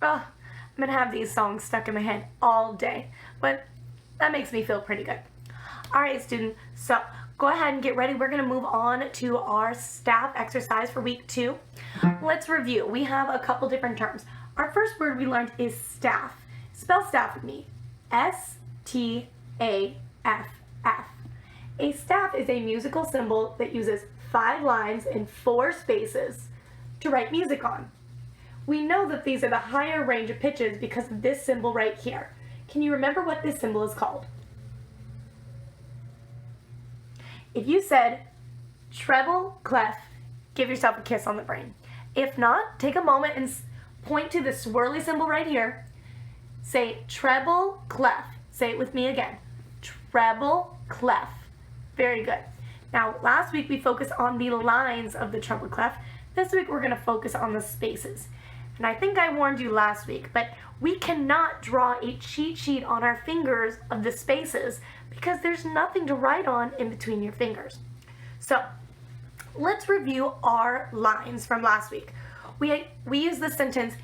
Oh, I'm gonna have these songs stuck in my head all day, but that makes me feel pretty good. All right, student, so go ahead and get ready. We're gonna move on to our staff exercise for week 2. Let's review. We have a couple different terms. Our first word we learned is staff. Spell staff with me. S-T-A-F-F. A staff is a musical symbol that uses 5 lines and 4 spaces to write music on. We know that these are the higher range of pitches because of this symbol right here. Can you remember what this symbol is called? If you said treble clef, give yourself a kiss on the brain. If not, take a moment and point to the swirly symbol right here. Say treble clef. Say it with me again. Treble clef. Very good. Now, last week we focused on the lines of the treble clef. This week we're going to focus on the spaces. And I think I warned you last week, but we cannot draw a cheat sheet on our fingers of the spaces because there's nothing to write on in between your fingers. So, let's review our lines from last week. We used the sentence,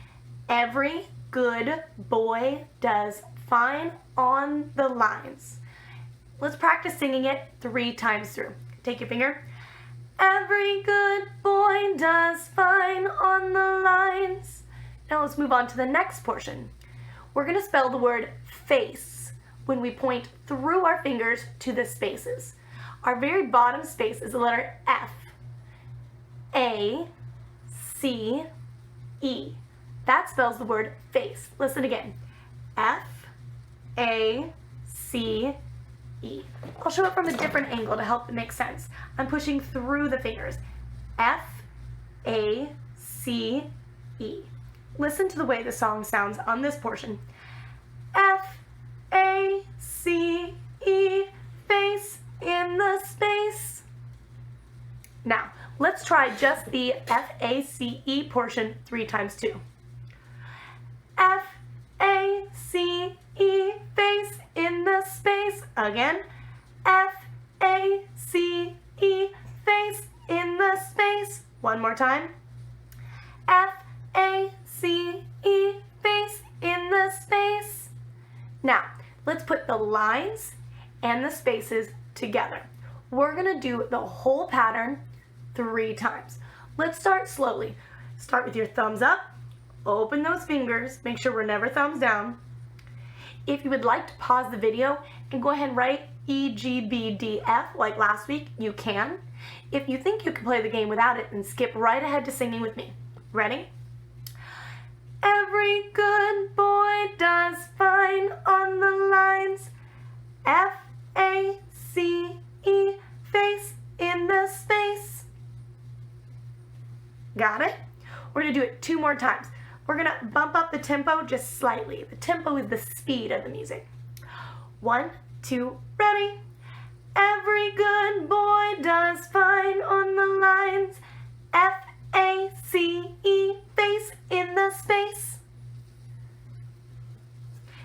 every good boy does fine on the lines. Let's practice singing it 3 times through. Take your finger. Every good boy does fine on the lines. Now let's move on to the next portion. We're going to spell the word face when we point through our fingers to the spaces. Our very bottom space is the letter F. A, C, E. That spells the word face. Listen again. F, A, C, E. I'll show it from a different angle to help it make sense. I'm pushing through the fingers. F, A, C, E. Listen to the way the song sounds on this portion. F, A, C, E, face in the space. Now, let's try just the F-A-C-E portion 3 times too. F-A-C-E, face in the space. Again. F-A-C-E, face in the space. One more time. F-A-C-E, face in the space. Now, let's put the lines and the spaces together. We're going to do the whole pattern 3 times. Let's start slowly. Start with your thumbs up. Open those fingers. Make sure we're never thumbs down. If you would like to pause the video and go ahead and write E-G-B-D-F like last week, you can. If you think you can play the game without it, then skip right ahead to singing with me. Ready? Every good boy does fine on the lines. F-A-C-E, face in the space. Got it? We're going to do it 2 more times. We're going to bump up the tempo just slightly. The tempo is the speed of the music. 1, 2, ready. Every good boy does fine on the lines. F-A-C-E, face in the space.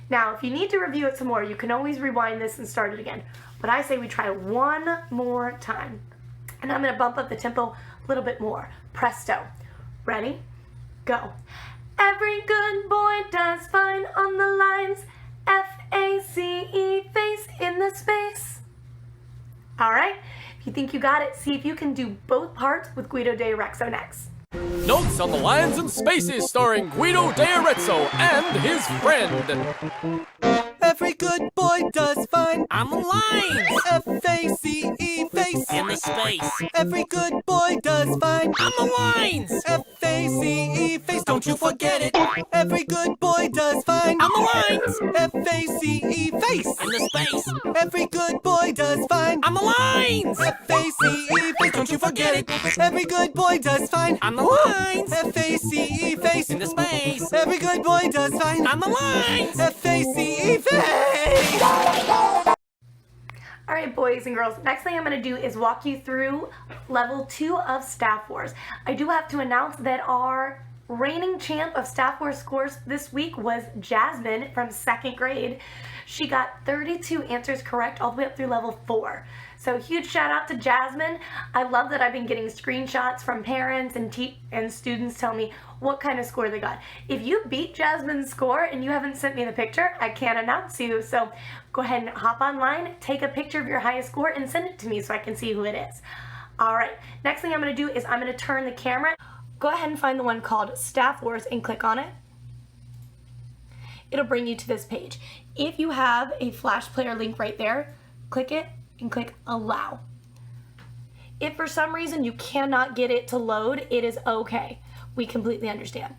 Now, if you need to review it some more, you can always rewind this and start it again. But I say we try 1 more time. And I'm going to bump up the tempo a little bit more. Presto. Ready? Go. Every good boy does fine on the lines. F-A-C-E, face in the space. All right. If you think you got it, see if you can do both parts with Guido de Arezzo next. Notes on the lines and spaces starring Guido de Arezzo and his friend. Every good boy does fine on the lines. F-A-C-E, face In the space. Every good boy does fine On the lines. F-A-C-E, face, don't you forget it. Every good boy does fine On the lines. F-A-C-E, face In the space. Every good boy does fine On the lines. F-A-C-E, face, don't you forget it. Every good boy does fine On the lines. F-A-C-E, face In the space. Every good boy does fine On the lines. F-A-C-E, face. All right, boys and girls, next thing I'm going to do is walk you through level 2 of Staff Wars. I do have to announce that our reigning champ of Staff Wars scores this week was Jasmine from 2nd grade. She got 32 answers correct all the way up through level 4. So huge shout out to Jasmine. I love that I've been getting screenshots from parents and students tell me what kind of score they got. If you beat Jasmine's score and you haven't sent me the picture, I can't announce you. So go ahead and hop online, take a picture of your highest score and send it to me so I can see who it is. All right, next thing I'm gonna do is I'm gonna turn the camera. Go ahead and find the one called Staff Wars and click on it. It'll bring you to this page. If you have a Flash Player link right there, click it and click Allow. If for some reason you cannot get it to load, it is okay. We completely understand.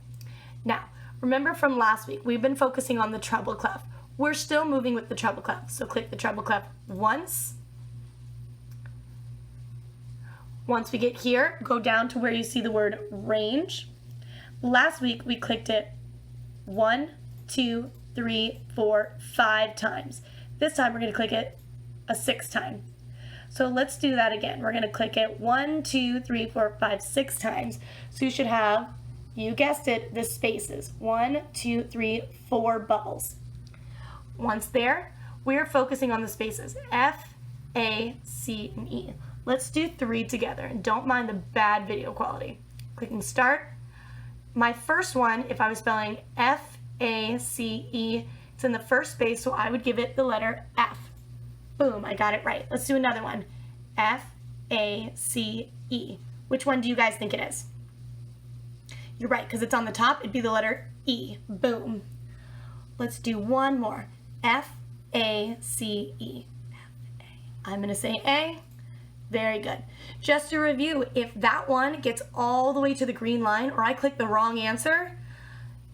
Now, remember from last week, we've been focusing on the treble clef. We're still moving with the treble clef. So click the treble clef once. Once we get here, go down to where you see the word range. Last week, we clicked it 1, 2, 3, 4, 5 times. This time, we're gonna click it a 6th time. So let's do that again. We're gonna click it 1, 2, 3, 4, 5, 6 times. So you should have, you guessed it, the spaces. 1, 2, 3, 4 bubbles. Once there, we're focusing on the spaces. F, A, C, and E. Let's do 3 together, and don't mind the bad video quality. Clicking start. My first one, if I was spelling F, A, C, E, it's in the first space, so I would give it the letter F. Boom, I got it right. Let's do another one. F, A, C, E. Which one do you guys think it is? You're right, because it's on the top, it'd be the letter E. Boom. Let's do one more. F, A, C, E. I'm gonna say A. Very good. Just to review, if that one gets all the way to the green line or I click the wrong answer,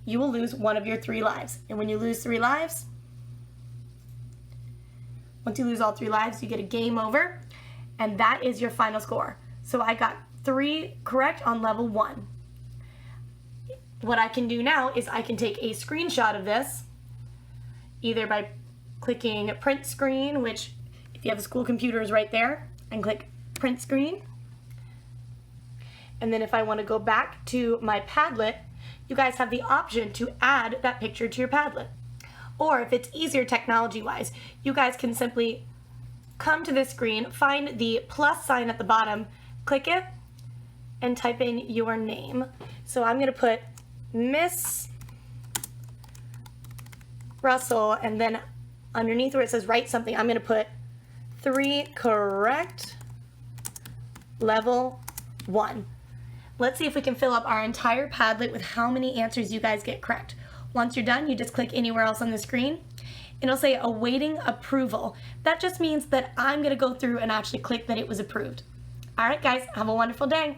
you will lose one of your 3 lives. And when you lose 3 lives, once you lose all 3 lives, you get a game over, and that is your final score. So I got 3 correct on level 1. What I can do now is I can take a screenshot of this, either by clicking print screen, which if you have a school computer is right there, and click print screen. And then if I want to go back to my Padlet, you guys have the option to add that picture to your Padlet. Or if it's easier technology-wise, you guys can simply come to this screen, find the plus sign at the bottom, click it, and type in your name. So I'm going to put Miss Russell, and then underneath where it says write something, I'm going to put 3 correct, level 1. Let's see if we can fill up our entire Padlet with how many answers you guys get correct. Once you're done, you just click anywhere else on the screen. It'll say awaiting approval. That just means that I'm gonna go through and actually click that it was approved. All right, guys, have a wonderful day.